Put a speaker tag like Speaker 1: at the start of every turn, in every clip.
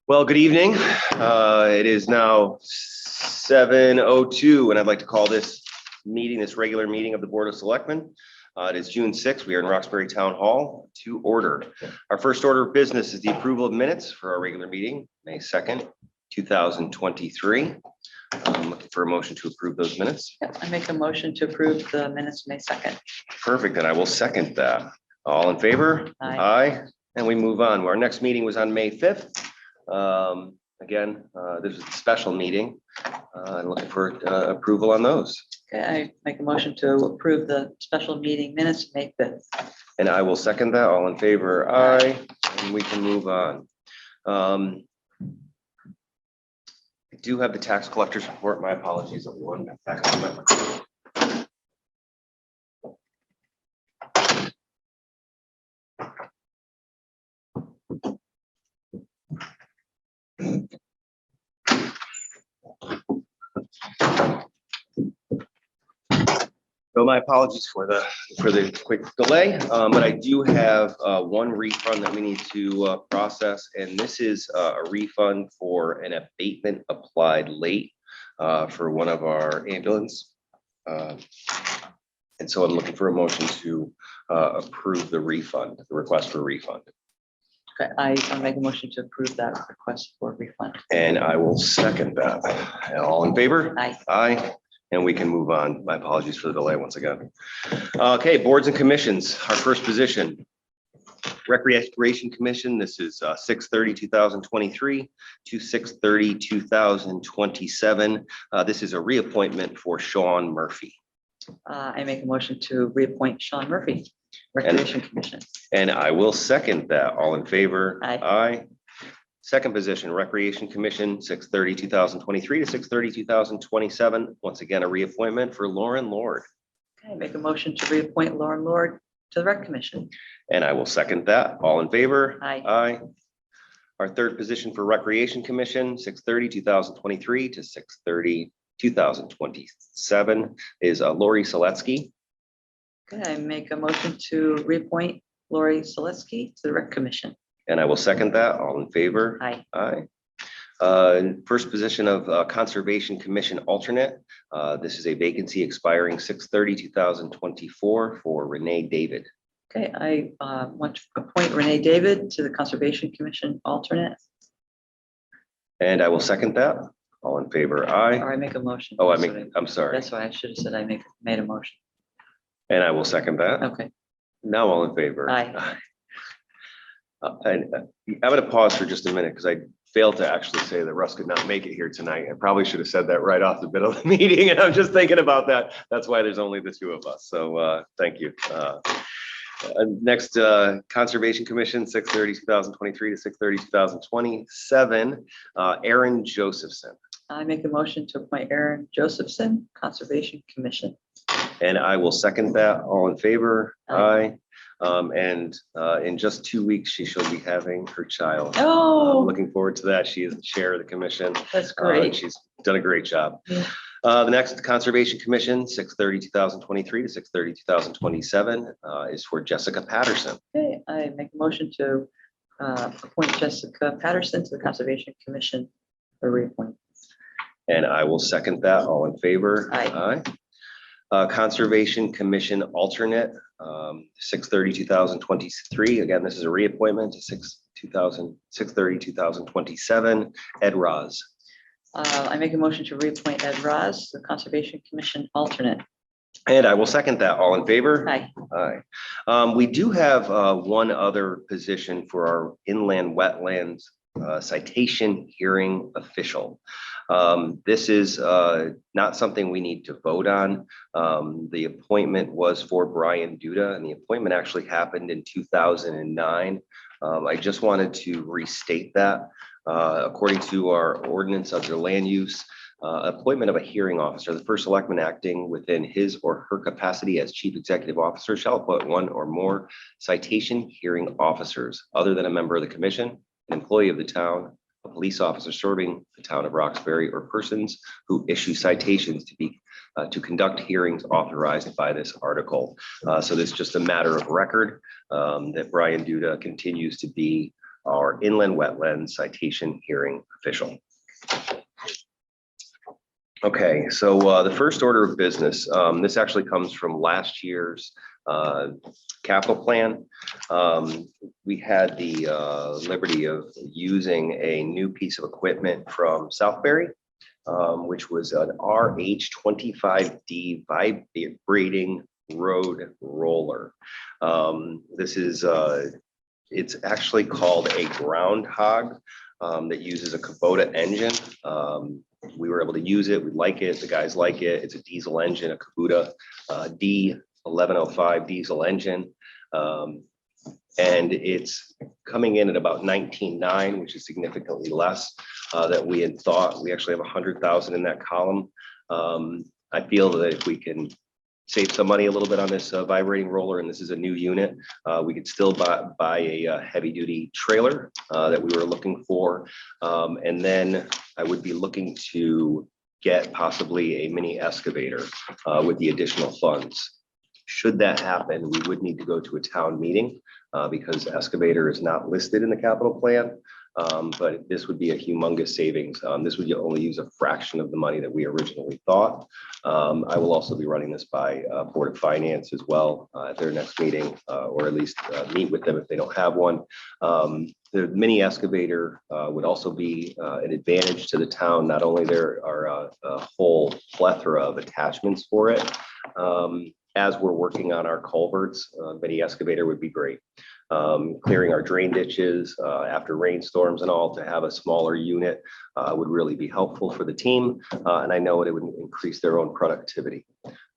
Speaker 1: Well, good evening. It is now 7:02, and I'd like to call this regular meeting of the Board of Selectmen. It is June 6th. We are in Roxbury Town Hall to order. Our first order of business is the approval of minutes for our regular meeting, May 2nd, 2023. I'm looking for a motion to approve those minutes.
Speaker 2: Yep, I make a motion to approve the minutes May 2nd.
Speaker 1: Perfect, and I will second that. All in favor?
Speaker 2: Aye.
Speaker 1: Aye. And we move on. Our next meeting was on May 5th. Again, this is a special meeting. I'm looking for approval on those.
Speaker 2: Okay, I make a motion to approve the special meeting minutes May 5th.
Speaker 1: And I will second that. All in favor? Aye. And we can move on. I do have the tax collector's report. My apologies, everyone. So my apologies for the quick delay, but I do have one refund that we need to process, and this is a refund for an abatement applied late for one of our ambulance. And so I'm looking for a motion to approve the refund, the request for refund.
Speaker 2: Okay, I make a motion to approve that request for refund.
Speaker 1: And I will second that. All in favor?
Speaker 2: Aye.
Speaker 1: Aye. And we can move on. My apologies for the delay once again. Okay, boards and commissions. Our first position, Recreation Commission. This is 6/30/2023 to 6/30/2027. This is a reappointment for Sean Murphy.
Speaker 2: I make a motion to reappoint Sean Murphy, Recreation Commission.
Speaker 1: And I will second that. All in favor?
Speaker 2: Aye.
Speaker 1: Aye. Second position, Recreation Commission, 6/30/2023 to 6/30/2027. Once again, a reappointment for Lauren Lord.
Speaker 2: Okay, make a motion to reappoint Lauren Lord to the Rec Commission.
Speaker 1: And I will second that. All in favor?
Speaker 2: Aye.
Speaker 1: Aye. Our third position for Recreation Commission, 6/30/2023 to 6/30/2027 is Lori Seletsky.
Speaker 2: Okay, I make a motion to reappoint Lori Seletsky to the Rec Commission.
Speaker 1: And I will second that. All in favor?
Speaker 2: Aye.
Speaker 1: Aye. First position of Conservation Commission alternate. This is a vacancy expiring 6/30/2024 for Renee David.
Speaker 2: Okay, I want to appoint Renee David to the Conservation Commission alternate.
Speaker 1: And I will second that. All in favor? Aye.
Speaker 2: Or I make a motion.
Speaker 1: Oh,
Speaker 2: I'm
Speaker 1: sorry.
Speaker 2: That's why I should have said made a motion.
Speaker 1: And I will second that.
Speaker 2: Okay.
Speaker 1: Now all in favor?
Speaker 2: Aye.
Speaker 1: And I'm going to pause for just a minute because I failed to actually say that Russ could not make it here tonight. I probably should have said that right off the middle of the meeting, and I'm just thinking about that. That's why there's only the two of us. So thank you. Next, Conservation Commission, 6/30/2023 to 6/30/2027, Aaron Josephson.
Speaker 2: I make a motion to appoint Aaron Josephson, Conservation Commission.
Speaker 1: And I will second that. All in favor?
Speaker 2: Aye.
Speaker 1: And in just 2 weeks, she shall be having her child.
Speaker 2: Oh,
Speaker 1: Looking forward to that. She is the chair of the commission.
Speaker 2: that's great.
Speaker 1: She's done a great job.
Speaker 2: Yeah.
Speaker 1: The next Conservation Commission, 6/30/2023 to 6/30/2027 is for Jessica Patterson.
Speaker 2: Okay, I make a motion to appoint Jessica Patterson to the Conservation Commission for reappointment.
Speaker 1: And I will second that. All in favor?
Speaker 2: Aye.
Speaker 1: Conservation Commission alternate, 6/30/2023. Again, this is a reappointment to 6/30/2027, Ed Roz.
Speaker 2: I make a motion to reappoint Ed Roz, the Conservation Commission alternate.
Speaker 1: And I will second that. All in favor?
Speaker 2: Aye.
Speaker 1: Aye. We do have one other position for our inland wetlands citation hearing official. This is not something we need to vote on. The appointment was for Brian Duda, and the appointment actually happened in 2009. I just wanted to restate that. According to our ordinance under land use, appointment of a hearing officer, the first selectman acting within his or her capacity as chief executive officer shall appoint one or more citation hearing officers other than a member of the commission, an employee of the town, a police officer serving the town of Roxbury, or persons who issue citations to conduct hearings authorized by this article. So this is just a matter of record that Brian Duda continues to be our inland wetlands citation hearing official. Okay, so the first order of business, this actually comes from last year's capital plan. We had the liberty of using a new piece of equipment from Southbury, which was an RH25D vibrating road roller. This is it's actually called a groundhog that uses a Kubota engine. We were able to use it. We like it. The guys like it. It's a diesel engine, a Kubota D1105 diesel engine. And it's coming in at about 19.9, which is significantly less than we had thought. We actually have 100,000 in that column. I feel that if we can save some money a little bit on this vibrating roller, and this is a new unit, we could still buy a heavy duty trailer that we were looking for. And then I would be looking to get possibly a mini excavator with the additional funds. Should that happen, we would need to go to a town meeting because excavator is not listed in the capital plan. But this would be a humongous savings. This would only use a fraction of the money that we originally thought. I will also be running this by Board of Finance as well at their next meeting, or at least meet with them if they don't have one. The mini excavator would also be an advantage to the town. Not only there are a whole plethora of attachments for it, as we're working on our culverts, mini excavator would be great. Clearing our drain ditches after rainstorms and all, to have a smaller unit would really be helpful for the team. And I know it would increase their own productivity.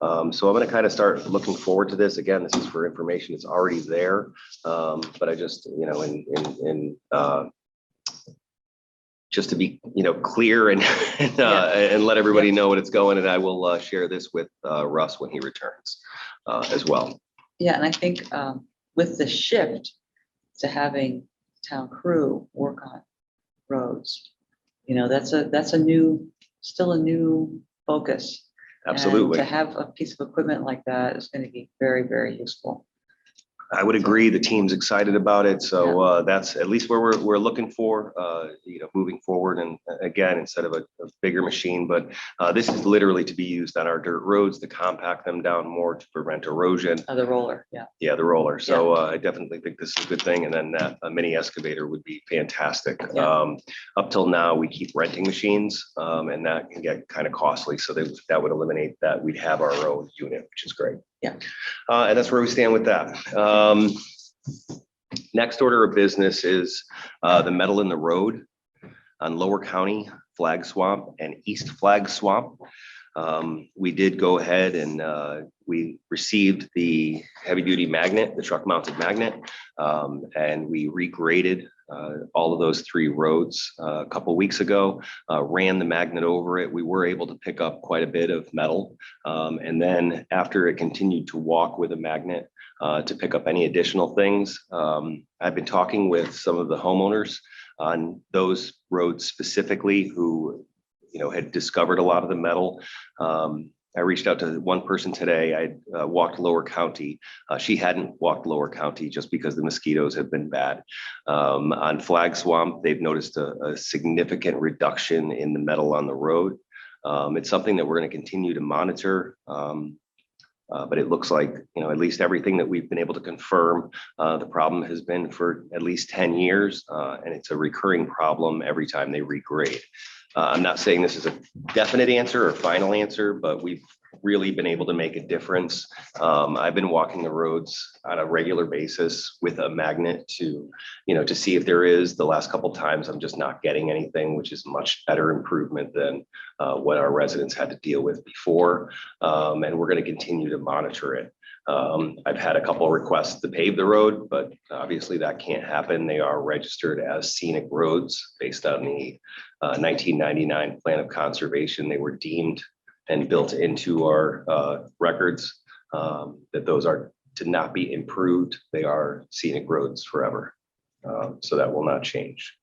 Speaker 1: So I'm going to kind of start looking forward to this. Again, this is for information. It's already there. But I just, you know, just to be, you know, clear and and let everybody know what it's going. And I will share this with Russ when he returns as well.
Speaker 2: Yeah, and I think with the shift to having town crew work on roads, you know, that's still a new focus.
Speaker 1: Absolutely.
Speaker 2: And to have a piece of equipment like that is going to be very, very useful.
Speaker 1: I would agree. The team's excited about it. So that's at least where we're looking for, you know, moving forward. And again, instead of a bigger machine, but this is literally to be used on our dirt roads to compact them down more to prevent erosion.
Speaker 2: The roller, yeah.
Speaker 1: Yeah, the roller. So I definitely think this is a good thing. And then that a mini excavator would be fantastic.
Speaker 2: Yeah.
Speaker 1: Up till now, we keep renting machines, and that can get kind of costly. So that would eliminate that. We'd have our own unit, which is great.
Speaker 2: Yeah.
Speaker 1: And that's where we stand with that. Next order of business is the metal in the road on Lower County, Flag Swamp, and East Flag Swamp. We did go ahead and we received the heavy duty magnet, the truck mounted magnet, and we regraded all of those 3 roads a couple weeks ago, ran the magnet over it. We were able to pick up quite a bit of metal. And then after it continued to walk with a magnet to pick up any additional things, I've been talking with some of the homeowners on those roads specifically who, you know, had discovered a lot of the metal. I reached out to one person today. I walked Lower County. She hadn't walked Lower County just because the mosquitoes have been bad. On Flag Swamp, they've noticed a significant reduction in the metal on the road. It's something that we're going to continue to monitor. But it looks like, you know, at least everything that we've been able to confirm, the problem has been for at least 10 years, and it's a recurring problem every time they regrade. I'm not saying this is a definite answer or final answer, but we've really been able to make a difference. I've been walking the roads on a regular basis with a magnet to, you know, to see if there is. The last couple of times I'm just not getting anything, which is much better improvement than what our residents had to deal with before. And we're going to continue to monitor it. I've had a couple of requests to pave the road, but obviously that can't happen. They are registered as scenic roads based on the 1999 Plan of Conservation. They were deemed and built into our records that those are to not be improved. They are scenic roads forever. So that will not change.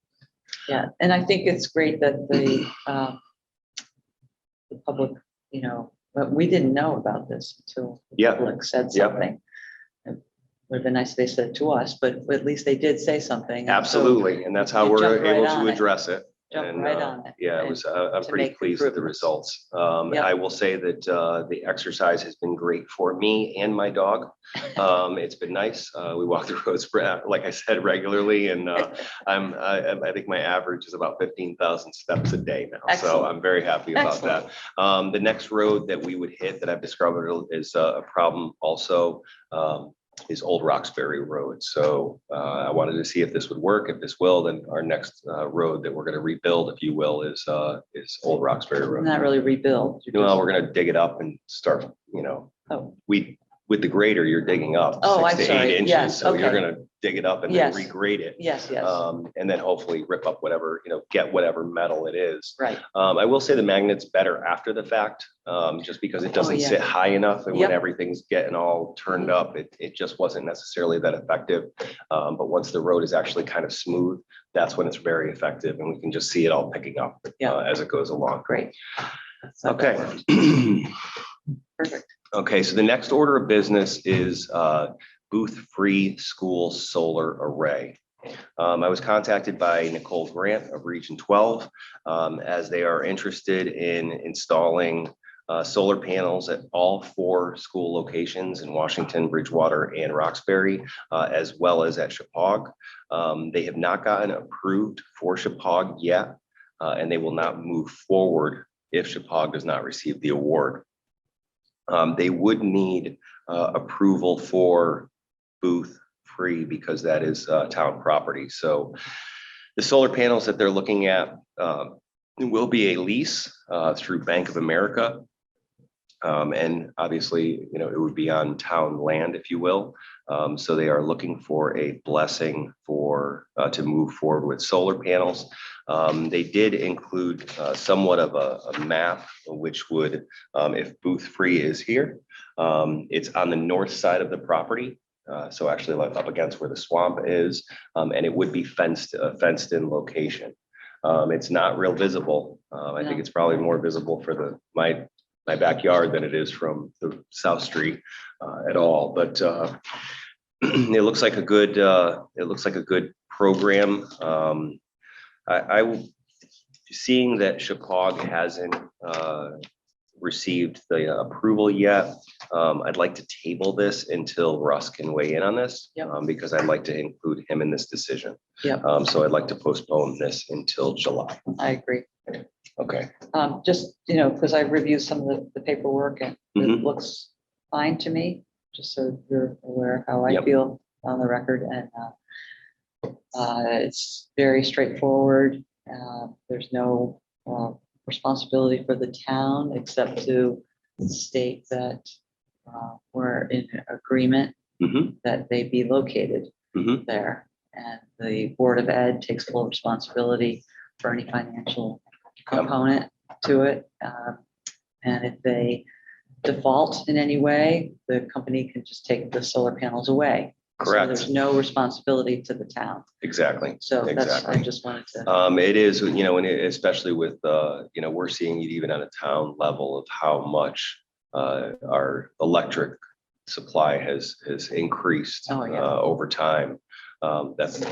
Speaker 2: Yeah, and I think it's great that the public, you know, but we didn't know about this until the public said something. would have been nice if they said it to us, but at least they did say something. And so
Speaker 1: Absolutely, and that's how
Speaker 2: you
Speaker 1: we're
Speaker 2: jumped right
Speaker 1: able
Speaker 2: on
Speaker 1: to
Speaker 2: it.
Speaker 1: address it.
Speaker 2: Jumped
Speaker 1: And,
Speaker 2: right on it.
Speaker 1: Yeah, it
Speaker 2: and
Speaker 1: was, I'm
Speaker 2: to
Speaker 1: pretty
Speaker 2: make
Speaker 1: pleased with the
Speaker 2: improvements.
Speaker 1: results.
Speaker 2: Yep.
Speaker 1: I will say that the exercise has been great for me and my dog. It's been nice. We walk the roads, like I said, regularly, and I think my average is about 15,000 steps a day now. So
Speaker 2: Excellent.
Speaker 1: I'm very happy about
Speaker 2: Excellent.
Speaker 1: that. The next road that we would hit that I've described is a problem also. Is Old Roxbury Road. So I wanted to see if this would work. If this will, then our next road that we're going to rebuild, if you will, is Old Roxbury Road.
Speaker 2: Not really rebuild.
Speaker 1: Well, we're going to dig it up and start,
Speaker 2: Oh,
Speaker 1: with the grader, you're digging up
Speaker 2: Oh, I'm
Speaker 1: 6 to 8
Speaker 2: sorry.
Speaker 1: inches.
Speaker 2: Yes,
Speaker 1: So you're
Speaker 2: okay.
Speaker 1: going to dig it up and
Speaker 2: Yes.
Speaker 1: then regrade it.
Speaker 2: yes, yes,
Speaker 1: And then hopefully rip up whatever, get whatever metal it is.
Speaker 2: right.
Speaker 1: I will say the magnet's better after the fact, just because it doesn't
Speaker 2: yeah.
Speaker 1: sit high enough, and
Speaker 2: Yep.
Speaker 1: when everything's getting all turned up, it just wasn't necessarily that effective. But once the road is actually kind of smooth, that's when it's very effective, and we can just see it all picking up
Speaker 2: Yeah.
Speaker 1: as it goes along.
Speaker 2: Great. That's not bad.
Speaker 1: Okay.
Speaker 2: Perfect.
Speaker 1: Okay, so the next order of business is booth-free school solar array. I was contacted by Nicole Grant of Region 12 as they are interested in installing solar panels at all 4 school locations in Washington, Bridgewater, and Roxbury, as well as at Chippewa. They have not gotten approved for Chippewa yet, and they will not move forward if Chippewa does not receive the award. They would need approval for booth free because that is town property. So the solar panels that they're looking at will be a lease through Bank of America. And obviously, it would be on town land, if you will. So they are looking for a blessing to move forward with solar panels. They did include somewhat of a map, which would, if booth free is here, it's on the north side of the property. So actually like up against where the swamp is, and it would be fenced in location. It's not real visible. I think it's probably more visible for my backyard than it is from the South Street at all. But it looks like a good program. Seeing that Chippewa hasn't received the approval yet, I'd like to table this until Russ can weigh in on this.
Speaker 2: Yep.
Speaker 1: Because I'd like to include him in this decision.
Speaker 2: Yep.
Speaker 1: So I'd like to postpone this until July.
Speaker 2: I agree.
Speaker 1: Okay.
Speaker 2: Just, because I reviewed some of the paperwork and it
Speaker 1: Mhm.
Speaker 2: looks fine to me, just so you're aware of how I
Speaker 1: Yep.
Speaker 2: feel on the record. And it's very straightforward. There's no responsibility for the town except to state that we're in agreement
Speaker 1: Mhm.
Speaker 2: that they be located
Speaker 1: Mhm.
Speaker 2: there. And the Board of Ed takes full responsibility for any financial component to it. And if they default in any way, the company can just take the solar panels away. So
Speaker 1: Correct.
Speaker 2: there's no responsibility to the town.
Speaker 1: Exactly.
Speaker 2: So that's, I
Speaker 1: Exactly.
Speaker 2: just wanted to,
Speaker 1: It is, and especially with, we're seeing it even on a town level of how much our electric supply has increased
Speaker 2: Oh, yeah.
Speaker 1: over time. That's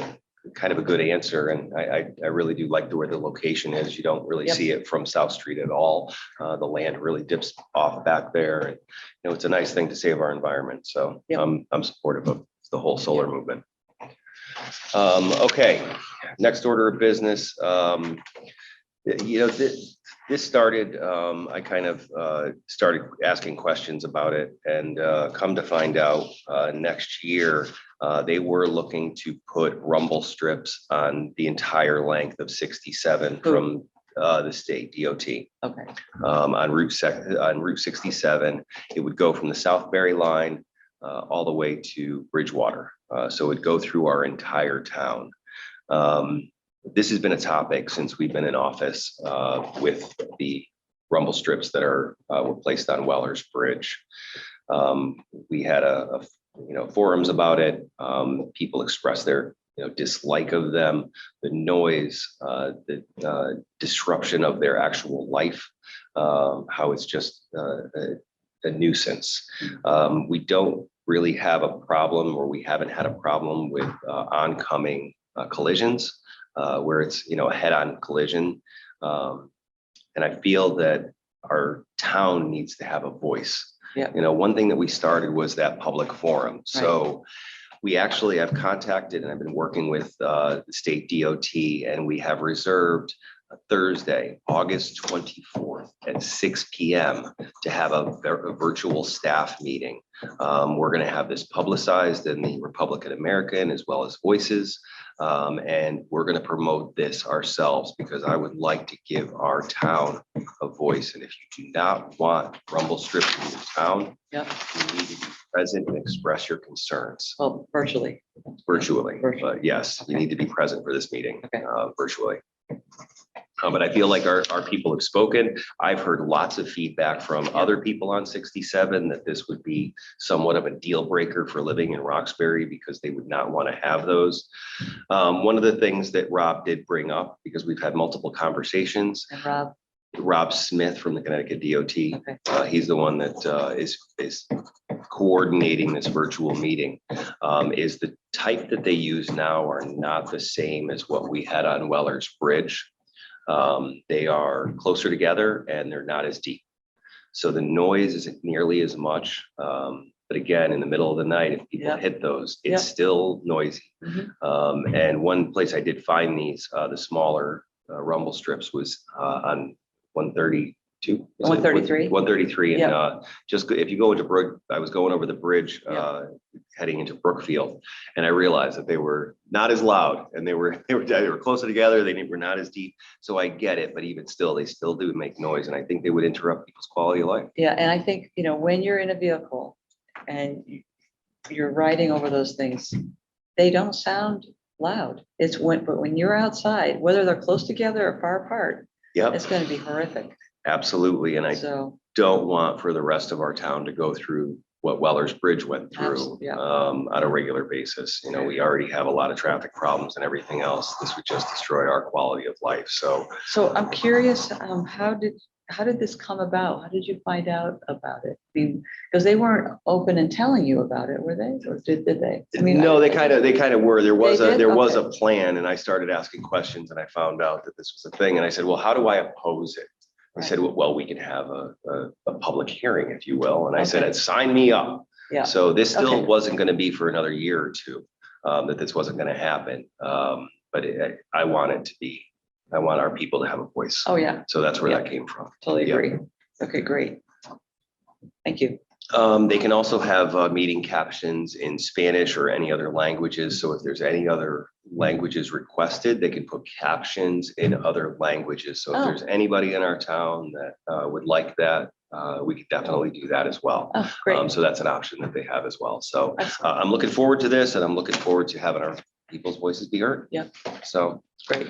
Speaker 1: kind of a good answer. And I really do like where the location is. You don't really
Speaker 2: Yep.
Speaker 1: see it from South Street at all. The land really dips off back there. And, it's a nice thing to save our environment. So
Speaker 2: Yep.
Speaker 1: I'm supportive of the whole solar movement. Okay, next order of business. This started, I kind of started asking questions about it, and come to find out next year, they were looking to put rumble strips on the entire length of 67 from the state DOT.
Speaker 2: okay,
Speaker 1: On Route 67. It would go from the Southbury line all the way to Bridgewater. So it'd go through our entire town. This has been a topic since we've been in office with the rumble strips that were placed on Weller's Bridge. We had forums about it. People expressed their dislike of them, the noise, the disruption of their actual life, how it's just a nuisance. We don't really have a problem, or we haven't had a problem with oncoming collisions where it's, a head-on collision. And I feel that our town needs to have a voice.
Speaker 2: Yeah.
Speaker 1: One thing that we started was that public forum. So we actually have contacted, and I've been working with the state DOT, and we have reserved Thursday, August 24th at 6 p.m. to have a virtual staff meeting. We're going to have this publicized in the Republican American as well as Voices. And we're going to promote this ourselves, because I would like to give our town a voice. And if you do not want rumble strips in your town,
Speaker 2: Yep.
Speaker 1: you need to be present and express your concerns.
Speaker 2: Well, virtually.
Speaker 1: Virtually.
Speaker 2: Virtually.
Speaker 1: But yes, you need to be present for this meeting virtually. But I feel like our people have spoken. I've heard lots of feedback from other people on 67 that this would be somewhat of a deal breaker for living in Roxbury, because they would not want to have those. One of the things that Rob did bring up, because we've had multiple conversations.
Speaker 2: And
Speaker 1: Rob Smith from the Connecticut DOT.
Speaker 2: Okay.
Speaker 1: He's the one that is coordinating this virtual meeting. Is the type that they use now are not the same as what we had on Weller's Bridge. They are closer together and they're not as deep. So the noise isn't nearly as much. But again, in the middle of the night, if people hit those, it's still noisy.
Speaker 2: Mm-hmm.
Speaker 1: And one place I did find these, the smaller rumble strips was on 132.
Speaker 2: 133.
Speaker 1: 133. And just if you go into Brook, I was going over the bridge heading into Brookfield, and I realized that they were not as loud, and they were closer together. They were not as deep. So I get it, but even still, they still do make noise, and I think they would interrupt people's quality of life.
Speaker 2: Yeah, and I think, when you're in a vehicle and you're riding over those things, they don't sound loud. But when you're outside, whether they're close together or far apart, it's going to be horrific.
Speaker 1: Absolutely. And I don't want for the rest of our town to go through what Weller's Bridge went through on a regular basis. We already have a lot of traffic problems and everything else. This would just destroy our quality of life. So
Speaker 2: I'm curious, how did this come about? How did you find out about it? I mean, because they weren't open and telling you about it, were they? Or did they? I mean,
Speaker 1: no, they kind of were. There was a plan, and I started asking questions, and I found out that this was a thing. And I said, well, how do I oppose it? I said, well, we can have a public hearing, if you will. And I said, sign me up.
Speaker 2: Yeah.
Speaker 1: So this still wasn't going to be for another year or two, that this wasn't going to happen. But I want it to be. I want our people to have a voice.
Speaker 2: Oh, yeah.
Speaker 1: So that's where that came from.
Speaker 2: Totally agree. Okay, great. Thank you.
Speaker 1: They can also have meeting captions in Spanish or any other languages. So if there's any other languages requested, they can put captions in other languages. So if there's anybody in our town that would like that, we could definitely do that as well.
Speaker 2: Oh, great.
Speaker 1: So that's an option that they have as well. So I'm looking forward to this, and I'm looking forward to having our people's voices be heard.
Speaker 2: Yeah.
Speaker 1: So
Speaker 2: great.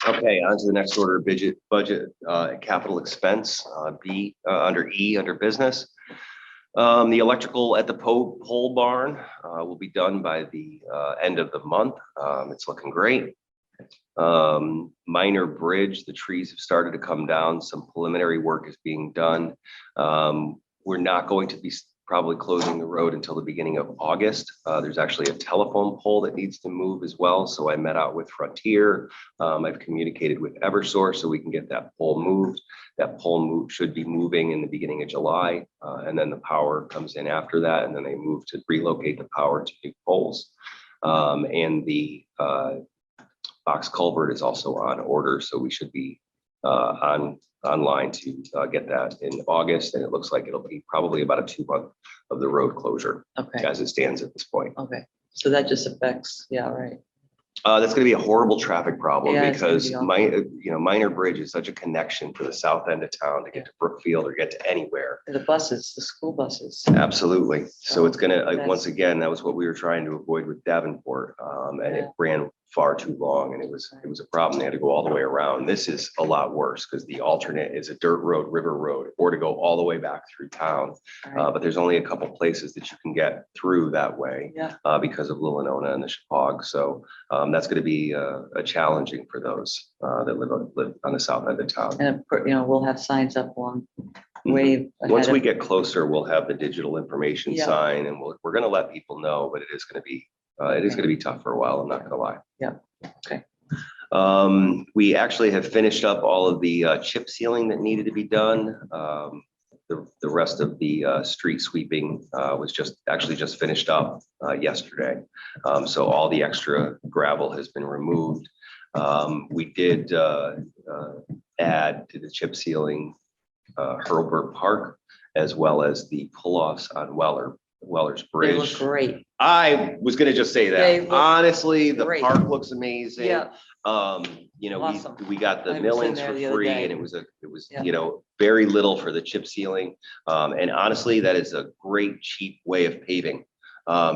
Speaker 1: Okay, on to the next order of budget capital expense, B under E under business. The electrical at the pole barn will be done by the end of the month. It's looking great. Minor bridge, the trees have started to come down. Some preliminary work is being done. We're not going to be probably closing the road until the beginning of August. There's actually a telephone pole that needs to move as well. So I met out with Frontier. I've communicated with Eversource so we can get that pole moved. That pole should be moving in the beginning of July. And then the power comes in after that. And then they move to relocate the power to new poles. And the box culvert is also on order. So we should be online to get that in August, and it looks like it'll be probably about a 2 month of the road closure as it stands at this point.
Speaker 2: Okay, so that just affects, right.
Speaker 1: That's going to be a horrible traffic problem because
Speaker 2: be
Speaker 1: Minor Bridge is such a connection for the south end of town to get to Brookfield or get to anywhere.
Speaker 2: The school buses.
Speaker 1: Absolutely. So it's going to, once again, that was what we were trying to avoid with Davenport, and it ran far too long, and it was a problem. They had to go all the way around. This is a lot worse because the alternate is a dirt road, river road, or to go all the way back through town.
Speaker 2: Right.
Speaker 1: But there's only a couple places that you can get through that way
Speaker 2: Yeah.
Speaker 1: because of Lilinona and the Chippewa. So that's going to be challenging for those that live on the south end of town.
Speaker 2: And, we'll have signs up along way
Speaker 1: Once
Speaker 2: ahead
Speaker 1: we
Speaker 2: of-
Speaker 1: get closer, we'll have the digital information
Speaker 2: Yeah.
Speaker 1: sign, and we're going to let people know, but it is going to be tough for a while. I'm not going to lie.
Speaker 2: Yeah. Okay.
Speaker 1: We actually have finished up all of the chip sealing that needed to be done. The rest of the street sweeping was just finished up yesterday. So all the extra gravel has been removed. We did add to the chip sealing Hurlburt Park, as well as the pull-offs on Weller's
Speaker 2: They
Speaker 1: Bridge.
Speaker 2: look great.
Speaker 1: I was gonna just say
Speaker 2: They
Speaker 1: that.
Speaker 2: look
Speaker 1: Honestly, the
Speaker 2: great.
Speaker 1: park looks amazing.
Speaker 2: Yeah.
Speaker 1: Awesome.
Speaker 2: Awesome.
Speaker 1: We got the
Speaker 2: I was in
Speaker 1: millings
Speaker 2: there
Speaker 1: for
Speaker 2: the other
Speaker 1: free,
Speaker 2: day.
Speaker 1: and it was
Speaker 2: Yeah.
Speaker 1: very little for the chip sealing. And honestly, that is a great cheap way of paving.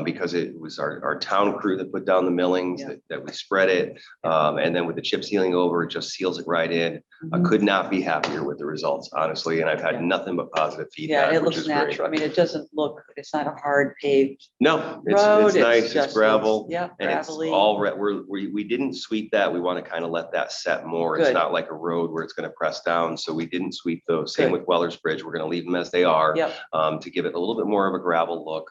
Speaker 1: Because it was our town crew that put down the millings,
Speaker 2: Yeah.
Speaker 1: that we spread it. And then with the chip sealing over, it just seals it right in. I
Speaker 2: Mhm.
Speaker 1: could not be happier with the results, honestly, and I've had
Speaker 2: Yeah.
Speaker 1: nothing but positive
Speaker 2: Yeah,
Speaker 1: feedback,
Speaker 2: it
Speaker 1: which
Speaker 2: looks
Speaker 1: is great.
Speaker 2: natural. I mean, it doesn't look, it's not a hard paved
Speaker 1: No,
Speaker 2: road.
Speaker 1: it's nice,
Speaker 2: just
Speaker 1: it's gravel.
Speaker 2: looks- Yeah,
Speaker 1: And it's
Speaker 2: gravelly.
Speaker 1: all, we didn't sweep that. We want to kind of let that set more. It's
Speaker 2: Good.
Speaker 1: not like a road where it's going to press down. So we didn't sweep those. Same
Speaker 2: Good.
Speaker 1: with Weller's Bridge. We're going to leave them as they are.
Speaker 2: Yep.
Speaker 1: To give it a little bit more of a gravel look.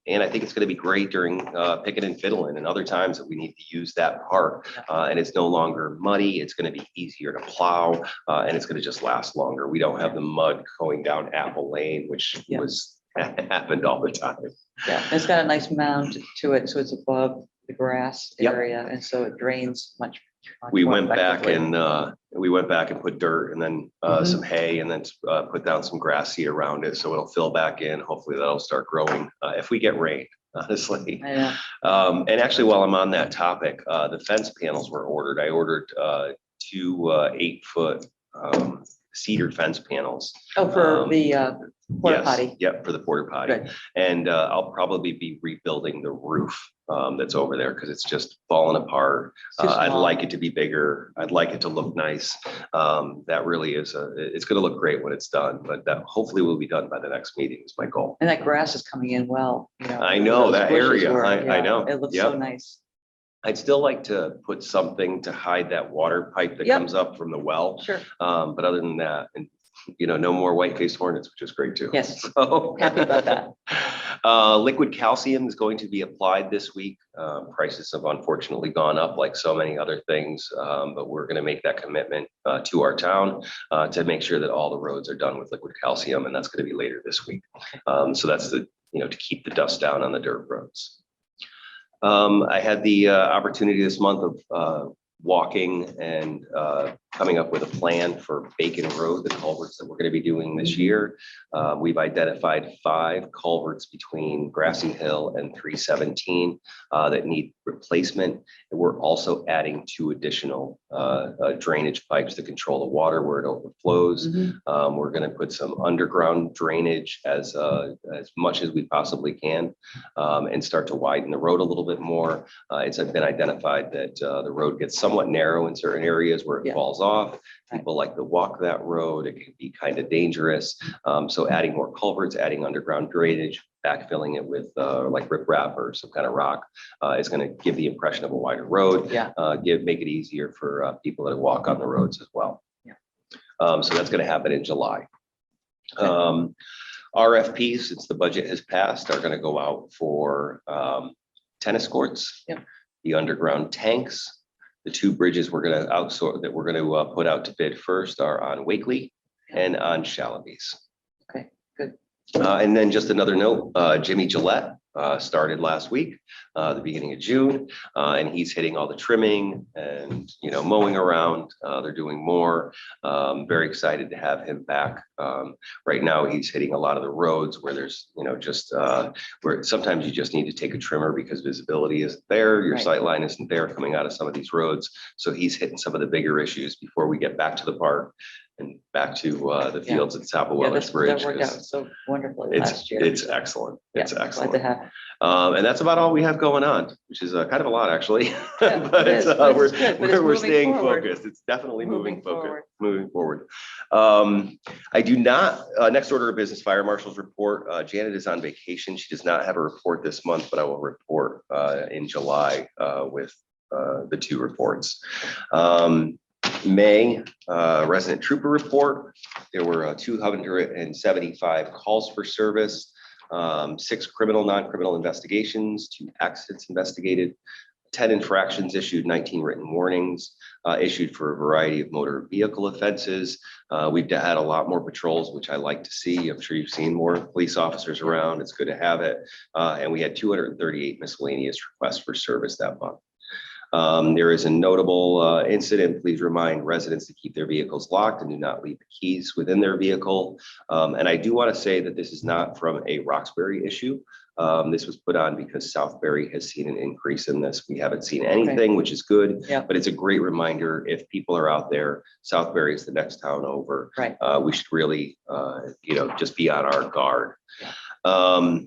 Speaker 1: And I think it's going to be great during picking and fiddling and other times that we need to use that park. And it's no longer muddy. It's going to be easier to plow and it's going to just last longer. We don't have the mud going down Apple Lane, which
Speaker 2: Yeah.
Speaker 1: was happened all the time.
Speaker 2: Yeah, it's got a nice mound to it, so it's above the grass
Speaker 1: Yep.
Speaker 2: area, and so it drains much.
Speaker 1: We
Speaker 2: more
Speaker 1: went back
Speaker 2: effectively.
Speaker 1: and put dirt and then
Speaker 2: Mhm.
Speaker 1: some hay and then put down some grass seed around it. So it'll fill back in. Hopefully that'll start growing if we get rain, honestly.
Speaker 2: I know.
Speaker 1: And actually, while I'm on that topic, the fence panels were ordered. I ordered 2 8-foot cedar fence panels.
Speaker 2: Oh, for
Speaker 1: Um,
Speaker 2: the porta
Speaker 1: Yes,
Speaker 2: potty.
Speaker 1: yep, for the porta potty.
Speaker 2: Good.
Speaker 1: And I'll probably be rebuilding the roof that's over there because it's just falling apart.
Speaker 2: Too
Speaker 1: I'd
Speaker 2: small.
Speaker 1: like it to be bigger. I'd like it to look nice. That really is it's going to look great when it's done, but that hopefully will be done by the next meeting is my goal.
Speaker 2: And that grass is coming in well.
Speaker 1: I know,
Speaker 2: those
Speaker 1: that
Speaker 2: bushes
Speaker 1: area.
Speaker 2: were-
Speaker 1: I
Speaker 2: yeah,
Speaker 1: know.
Speaker 2: It looks so
Speaker 1: Yep.
Speaker 2: nice.
Speaker 1: I'd still like to put something to hide that water pipe that
Speaker 2: Yep.
Speaker 1: comes up from the well.
Speaker 2: Sure.
Speaker 1: But other than that, and no more white-faced hornets, which is great too.
Speaker 2: Yes.
Speaker 1: So
Speaker 2: Happy about that.
Speaker 1: Liquid calcium is going to be applied this week. Prices have unfortunately gone up like so many other things, but we're going to make that commitment to our town to make sure that all the roads are done with liquid calcium, and that's going to be later this week. So that's to keep the dust down on the dirt roads. I had the opportunity this month of walking and coming up with a plan for Bacon Road, the culverts that we're going to be doing this year. We've identified 5 culverts between Grassy Hill and 317 that need replacement. And we're also adding 2 additional drainage pipes to control the water where it overflows.
Speaker 2: Mhm.
Speaker 1: We're going to put some underground drainage as much as we possibly can and start to widen the road a little bit more. It's been identified that the road gets somewhat narrow in certain areas where it
Speaker 2: Yeah.
Speaker 1: falls off.
Speaker 2: Right.
Speaker 1: People like to walk that road. It can be kind of dangerous. So adding more culverts, adding underground drainage, backfilling it with like riprap or some kind of rock is going to give the impression of a wider road.
Speaker 2: Yeah.
Speaker 1: Make it easier for people that walk on the roads as well.
Speaker 2: Yeah.
Speaker 1: So that's going to happen in July.
Speaker 2: Okay.
Speaker 1: RFPs, since the budget has passed, are going to go out for tennis courts,
Speaker 2: Yep.
Speaker 1: the underground tanks. The 2 bridges we're going to outsource that we're going to put out to bid first are on Wakely and on Shalaby's.
Speaker 2: Okay, good.
Speaker 1: And then just another note, Jimmy Gillette started last week, the beginning of June, and he's hitting all the trimming and mowing around. They're doing more. Very excited to have him back. Right now, he's hitting a lot of the roads where there's just where sometimes you just need to take a trimmer because visibility isn't there. Your
Speaker 2: Right.
Speaker 1: sight line isn't there coming out of some of these roads. So he's hitting some of the bigger issues before we get back to the park. and back to the
Speaker 2: Yeah.
Speaker 1: fields at the top of
Speaker 2: Yeah,
Speaker 1: Wetlands
Speaker 2: that
Speaker 1: Bridge.
Speaker 2: worked
Speaker 1: 'Cause
Speaker 2: out so wonderfully last year.
Speaker 1: It's excellent. It's
Speaker 2: Yeah, glad
Speaker 1: excellent.
Speaker 2: to have it.
Speaker 1: And that's about all we have going on, which is kind of a lot, actually.
Speaker 2: Yeah,
Speaker 1: But
Speaker 2: it is, but
Speaker 1: we're,
Speaker 2: it's good, but it's
Speaker 1: we're
Speaker 2: moving
Speaker 1: staying
Speaker 2: forward.
Speaker 1: focused. It's definitely moving
Speaker 2: Moving
Speaker 1: forward. I do not, next order of business, fire marshal's report. Janet is on vacation. She does not have a report this month, but I will report in July with the 2 reports. May resident trooper report. There were 275 calls for service, 6 criminal, non-criminal investigations, 2 accidents investigated, 10 infractions issued, 19 written warnings issued for a variety of motor vehicle offenses. We've had a lot more patrols, which I like to see. I'm sure you've seen more police officers around. It's good to have it. And we had 238 miscellaneous requests for service that month. There is a notable incident. Please remind residents to keep their vehicles locked and do not leave the keys within their vehicle. And I do want to say that this is not from a Roxbury issue. This was put on because Southbury has seen an increase in this. We haven't seen anything, which is good,
Speaker 2: Yeah.
Speaker 1: but it's a great reminder. If people are out there, Southbury is the next town over.
Speaker 2: Right.
Speaker 1: We should really, just be on our guard.
Speaker 2: Yeah.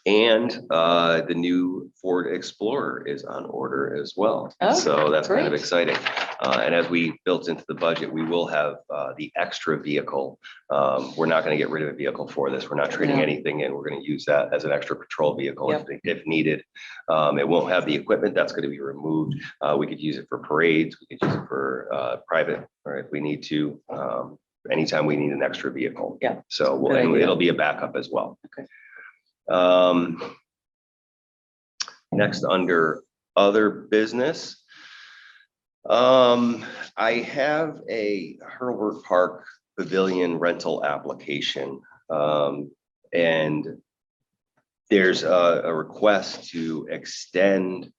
Speaker 1: And the new Ford Explorer is on order as well.
Speaker 2: Oh,
Speaker 1: so that's kind of
Speaker 2: great.
Speaker 1: exciting. And as we built into the budget, we will have the extra vehicle. We're not going to get rid of a vehicle for this. We're not trading
Speaker 2: No.
Speaker 1: anything in. We're going to use that as an extra patrol vehicle
Speaker 2: Yep.
Speaker 1: if needed. It won't have the equipment that's going to be removed. We could use it for parades. We could use it for private, or if we need to, anytime we need an extra vehicle.
Speaker 2: Yeah.
Speaker 1: So
Speaker 2: Good idea.
Speaker 1: it'll be a backup as well.
Speaker 2: Okay.
Speaker 1: Next, under other business, I have a Herbert Park Pavilion rental application, and there's a request to extend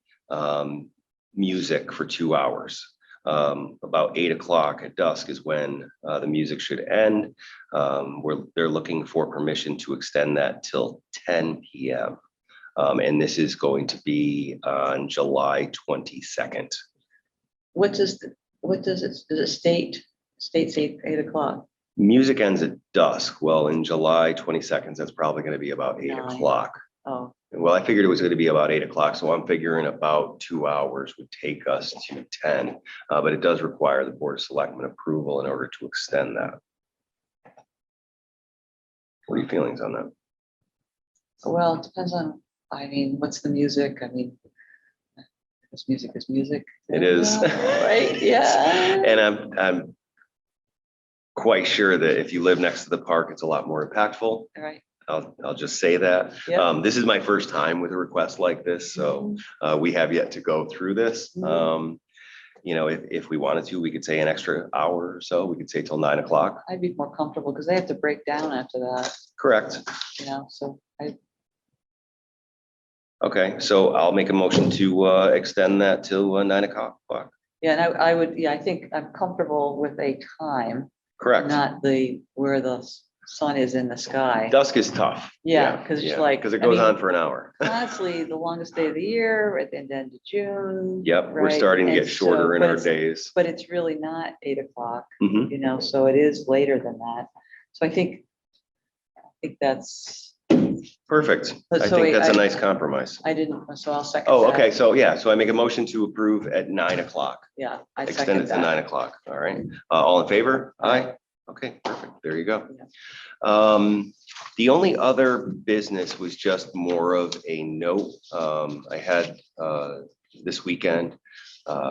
Speaker 1: music for 2 hours. About 8 o'clock at dusk is when the music should end. They're looking for permission to extend that till 10 p.m. And this is going to be on July 22nd.
Speaker 2: What does the state say 8 o'clock?
Speaker 1: Music ends at dusk. Well, in July 22nd, that's probably going to be about 8
Speaker 2: 9.
Speaker 1: o'clock.
Speaker 2: Oh,
Speaker 1: Well, I figured it was going to be about 8 o'clock, so I'm figuring about 2 hours would take us to 10. But it does require the Board of Selectmen approval in order to extend that. What are your feelings on that?
Speaker 2: well, it depends on, what's the music? This music is music.
Speaker 1: It is.
Speaker 2: Right, yeah.
Speaker 1: And I'm quite sure that if you live next to the park, it's a lot more impactful.
Speaker 2: Right,
Speaker 1: I'll just say that.
Speaker 2: yeah.
Speaker 1: This is my first time with a request like this, so we have yet to go through this. If we wanted to, we could say an extra hour or so. We could say till 9 o'clock.
Speaker 2: I'd be more comfortable because they have to break down after that,
Speaker 1: Correct.
Speaker 2: so
Speaker 1: Okay, so I'll make a motion to extend that till 9 o'clock.
Speaker 2: yeah, and I would, I think I'm comfortable with a time,
Speaker 1: Correct.
Speaker 2: not where the sun is in the sky.
Speaker 1: Dusk is tough.
Speaker 2: Yeah, 'cause it's like,
Speaker 1: because it
Speaker 2: I
Speaker 1: goes
Speaker 2: mean,
Speaker 1: on for an hour.
Speaker 2: Honestly, the longest day of the year at the end of June.
Speaker 1: Yep, we're
Speaker 2: right?
Speaker 1: starting to
Speaker 2: And
Speaker 1: get shorter
Speaker 2: so-
Speaker 1: in
Speaker 2: but
Speaker 1: our
Speaker 2: it's-
Speaker 1: days.
Speaker 2: But it's really not 8 o'clock,
Speaker 1: Mhm.
Speaker 2: so it is later than that. So I think that's,
Speaker 1: Perfect.
Speaker 2: But
Speaker 1: I
Speaker 2: so
Speaker 1: think that's a
Speaker 2: I-
Speaker 1: nice compromise.
Speaker 2: so I'll second
Speaker 1: Oh,
Speaker 2: that.
Speaker 1: okay, so yeah, so I make a motion to approve at 9 o'clock.
Speaker 2: Yeah, I
Speaker 1: Extend
Speaker 2: second
Speaker 1: it to 9
Speaker 2: that.
Speaker 1: o'clock. All right. All in favor?
Speaker 2: Aye.
Speaker 1: Okay, perfect. There you go.
Speaker 2: Yeah.
Speaker 1: The only other business was just more of a note. I had this weekend,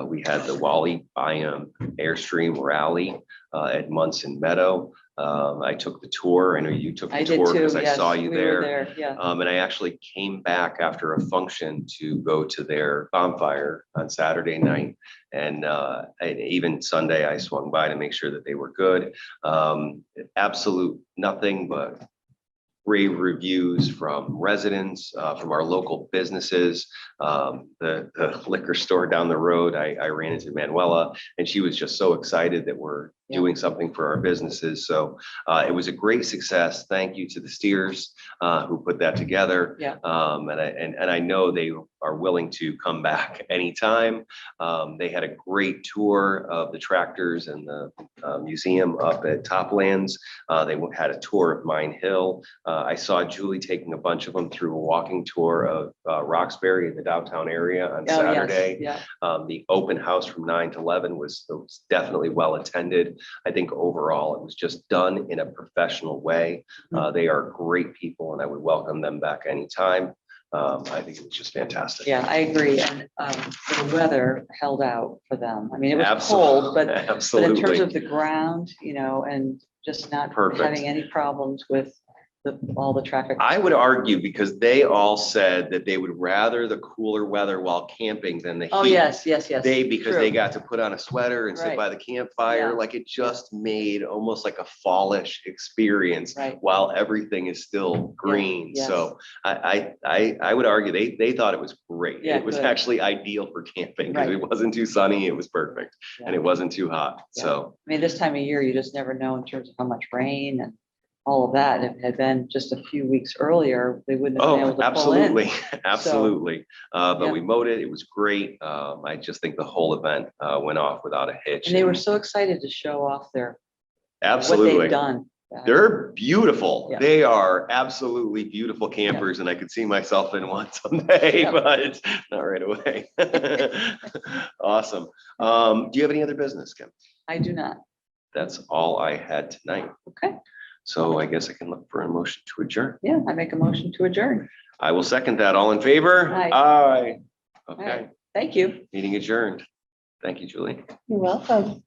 Speaker 1: we had the Wally Byam Airstream Rally at Munson Meadow. I took the tour. I know you took
Speaker 2: I
Speaker 1: the
Speaker 2: did
Speaker 1: tour
Speaker 2: too,
Speaker 1: because I
Speaker 2: yes,
Speaker 1: saw you
Speaker 2: we were
Speaker 1: there.
Speaker 2: there, yeah.
Speaker 1: And I actually came back after a function to go to their bonfire on Saturday night. And even Sunday, I swung by to make sure that they were good. Absolute nothing but rave reviews from residents, from our local businesses. The liquor store down the road, I ran into Manuela, and she was just so excited that we're doing something for our businesses. So it was a great success. Thank you to the Steers who put that together.
Speaker 2: Yeah.
Speaker 1: And I know they are willing to come back anytime. They had a great tour of the tractors and the museum up at Toplands. They had a tour of Mine Hill. I saw Julie taking a bunch of them through a walking tour of Roxbury in the downtown area on
Speaker 2: Oh, yes,
Speaker 1: Saturday.
Speaker 2: yeah.
Speaker 1: The open house from 9 to 11 was definitely well attended. I think overall it was just done in a professional way. They are great people and I would welcome them back anytime. I think it was just fantastic.
Speaker 2: Yeah, I agree. And the weather held out for them. I mean, it was
Speaker 1: Absolutely.
Speaker 2: cold, but in
Speaker 1: Absolutely.
Speaker 2: terms of the ground, and just not
Speaker 1: Perfect.
Speaker 2: having any problems with all the traffic.
Speaker 1: I would argue because they all said that they would rather the cooler weather while camping than the heat.
Speaker 2: Oh, yes, yes.
Speaker 1: Because
Speaker 2: True.
Speaker 1: they got to put on a sweater and sit
Speaker 2: Right.
Speaker 1: by the campfire.
Speaker 2: Yeah.
Speaker 1: Like it just made almost like a fallish experience
Speaker 2: Right.
Speaker 1: while everything is still green.
Speaker 2: Yes.
Speaker 1: So I would argue they thought it was great.
Speaker 2: Yeah,
Speaker 1: It was
Speaker 2: good.
Speaker 1: actually ideal for camping because
Speaker 2: Right.
Speaker 1: it wasn't too sunny. It was perfect.
Speaker 2: Yeah.
Speaker 1: And it wasn't too hot.
Speaker 2: Yeah.
Speaker 1: So
Speaker 2: I mean, this time of year, you just never know in terms of how much rain and all of that. If it had been just a few weeks earlier, they wouldn't have been able to pull in.
Speaker 1: absolutely. Absolutely. But
Speaker 2: yeah.
Speaker 1: we mowed it. It was great. I just think the whole event went off without a hitch.
Speaker 2: And they were so excited to show off what
Speaker 1: Absolutely.
Speaker 2: they've done.
Speaker 1: They're beautiful.
Speaker 2: Yeah.
Speaker 1: They are absolutely beautiful campers, and I could see myself in one someday,
Speaker 2: Yeah.
Speaker 1: but not right away. Awesome. Do you have any other business, Kim?
Speaker 2: I do not.
Speaker 1: That's all I had tonight.
Speaker 2: Okay.
Speaker 1: So I guess I can look for a motion to adjourn.
Speaker 2: Yeah, I make a motion to adjourn.
Speaker 1: I will second that. All in favor?
Speaker 2: Aye.
Speaker 1: Aye.
Speaker 2: All
Speaker 1: Okay,
Speaker 2: right. Thank you.
Speaker 1: meeting adjourned. Thank you, Julie.
Speaker 2: You're welcome.